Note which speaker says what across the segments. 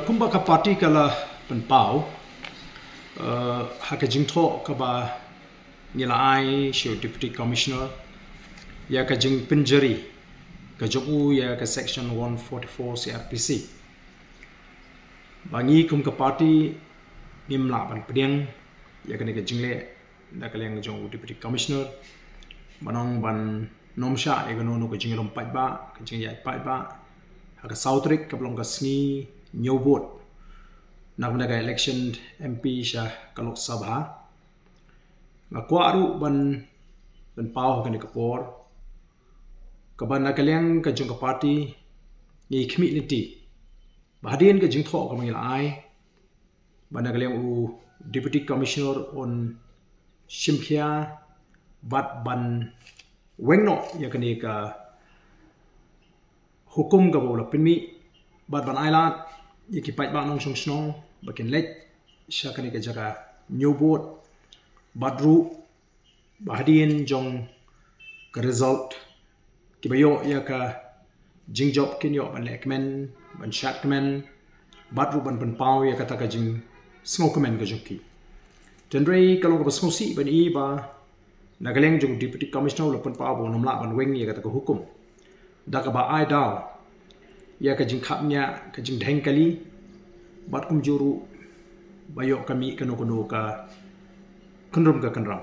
Speaker 1: kumba ka party kala penpau haka jingtho ka ba nilai show deputy commissioner ya ka jing penjari ka jogu ya ka section 144 CRPC bangi kum ka party nimla ban pedeng ya ka ne ka jingle da ka leng jong deputy commissioner manong ban nomsha ya ka no ka jinglom pai ba ka jing ya pai ba haka sautrik ka blong ka sni nyobot nak naga election MP sha kalok sabha ngakwaru ban pau ka ni kapor ka ban nakaleng ka jong ka party ni community bahadin ka jingtho ka mangil ai ban nakaleng u deputy commissioner on Shimphia bat ban wengno ya ka ni ka hukum ka bola pinmi bat ban island iki pai ba nong snong bakin let sha kani ka jaga nyobot badru bahadin jong ka result ki bayo ya ka jingjob kin yo ban lekmen ban shat kemen badru ban pau ya kata ka jing sngo kemen ka jongki tendrei kalau ka sngosi ban i ba nagaleng jong deputy commissioner lo pau bo nomla ban weng ya kata ka hukum da ka ba ai daw ya ka jing khapnya ka jing dhengkali bat kum juru bayo kami kano ka kandrum ka kandram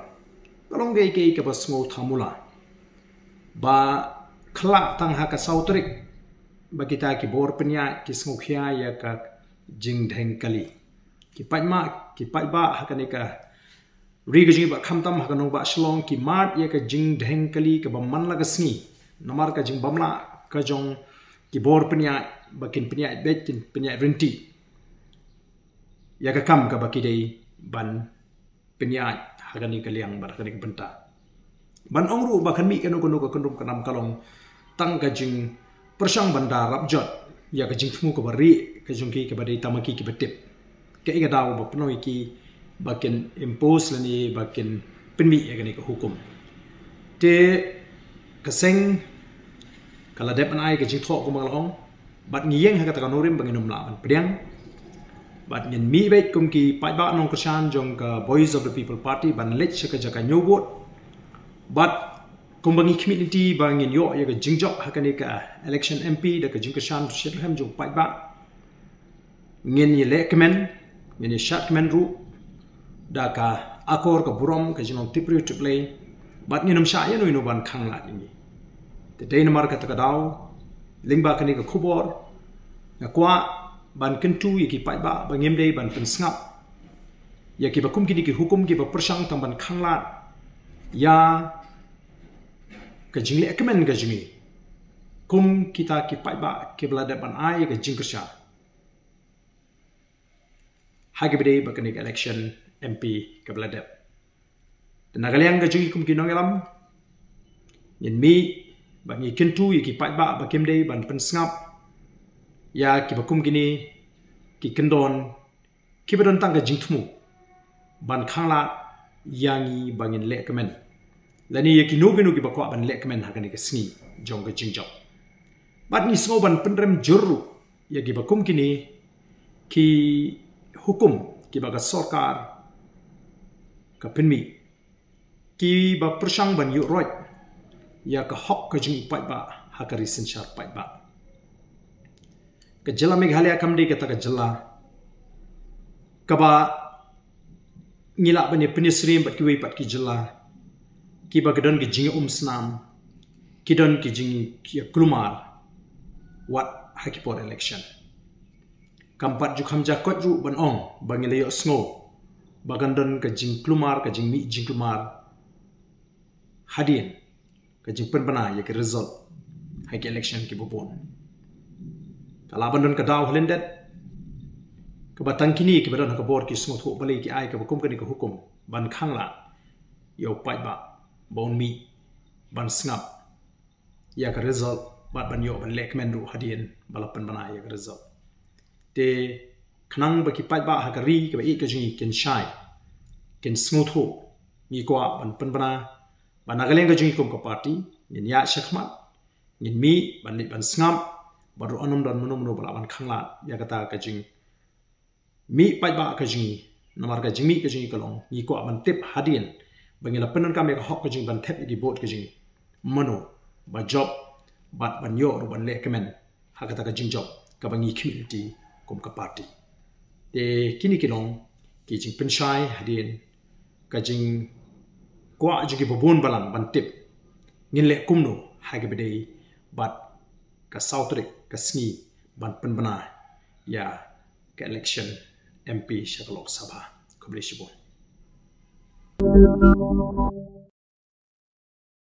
Speaker 1: kalong gei ke bas ngo thamula ba khla tang ha ka sautrik ba kita ki bor penya ki sngo khia ya ka jing dhengkali ki pai ba ha ka ne ka ri ga jing ba khamtam ha ka nong ba shlong ki mat ya ka jing dhengkali ka ba man la ga sni namar ka jing bamla ka jong ki bor penya bakin penya betin penya renti ya ka kam ka baki dei ban penya hagani ka liang bar hagani ka benta ban ongru bakan mi kanu ka kandum kanam kalong tang ka jing persang banda rabjot ya ka jing thmu ka bari ka jungki ka badai tamaki ki betip ka iga daw ba pnoi ki bakin impose lani bakin penmi ya ka hukum te kaseng kala depan ai ke jingtho ko magalong bat ngiyeng ha ka norim banginum la ban pedang bat nyen mi bet kum ki pai ba nong kushan jong ka voice of the people party ban lech ka jaka nyobot bat kum bangi community bangin yo ya ka jingjok ha ka ni ka election MP da ka jingkashan shedham jong pai ba ngen ye lekmen ngen ye shat men ru da ka akor ka burom ka jinong tipri tiplay bat ngenum sha ya no ino ban khang la ni te dei namar ka takadaw lingba kani ka khubor na kwa ban kentu yaki pai ba bangem dei ban pensngap yaki bakum kini ki hukum ki ba persang tang ban khanglat ya ka jingle ekmen ka jingi kum kita ki pai ba ke blada ban ai ka jingkersha hage bidei ba kani election MP ka blada nagalyang ka jingi kum ki nongelam yen mi bangi kentu yaki pai ba bakem dei ban pensngap ya ki bakum gini ki kendon ki badon tang ka jingthmu ban khangla yangi bangin le kemen lani yaki no ki bakwa ban le kemen hakani ka sni jong ka jingjaw bat ni sngo ban pendrem jurru yaki bakum gini ki hukum ki baga sarkar ka penmi ki ba persang ban yu roi ya ka hok ka jing pai ba hakari senchar pai ba ka jela meghalaya kamdi ka ta ka jela ka ba ngila bani penisrim bat ki wei pat ki jela ki ba gadon ki jing snam ki don ki jing ki klumar wat hakipor election kampat ju khamja kot ju ban ong bangile yo sngo bagandon ka jing klumar ka jing mi jing klumar hadien ka jing penbana ya ke result hai ke election ki bopon kala bandon ka daw hlendet ka batang kini ki badon ka bor ki sngot ho balai ki ai ka bakum ka ni ka hukum ban khangla yo pai ba bon mi ban snap ya ka result bat ban yo ban lekmen ru hadien balapan bana ya ka result te khnang ba ki pai ba ha ka ri ka ba e ka jing ken shai ken sngot ho ni kwa ban penbana ban nagaleng ka jingi kum ka party ngin ya shakmat ngin mi ban ni ban sngam baru anum dan munu bala ban khangla ya kata ka jing mi pai ba ka jingi namar ka jimi ka jingi kalong ni ko ban tip hadien bangila penan ka me ka hok ka jing ban tep di bot ka jingi manu ba job bat ban yo ru ban le kemen hakata ka jing job ka bangi community kum ka party te kini kilong ki jing penshai hadien ka jing kwa jingi bobon balang ban tip ngin le kumno hage bedei bat ka sautrik ka sngi ban penbana ya ka election MP Shakalok Sabha Kublishibon.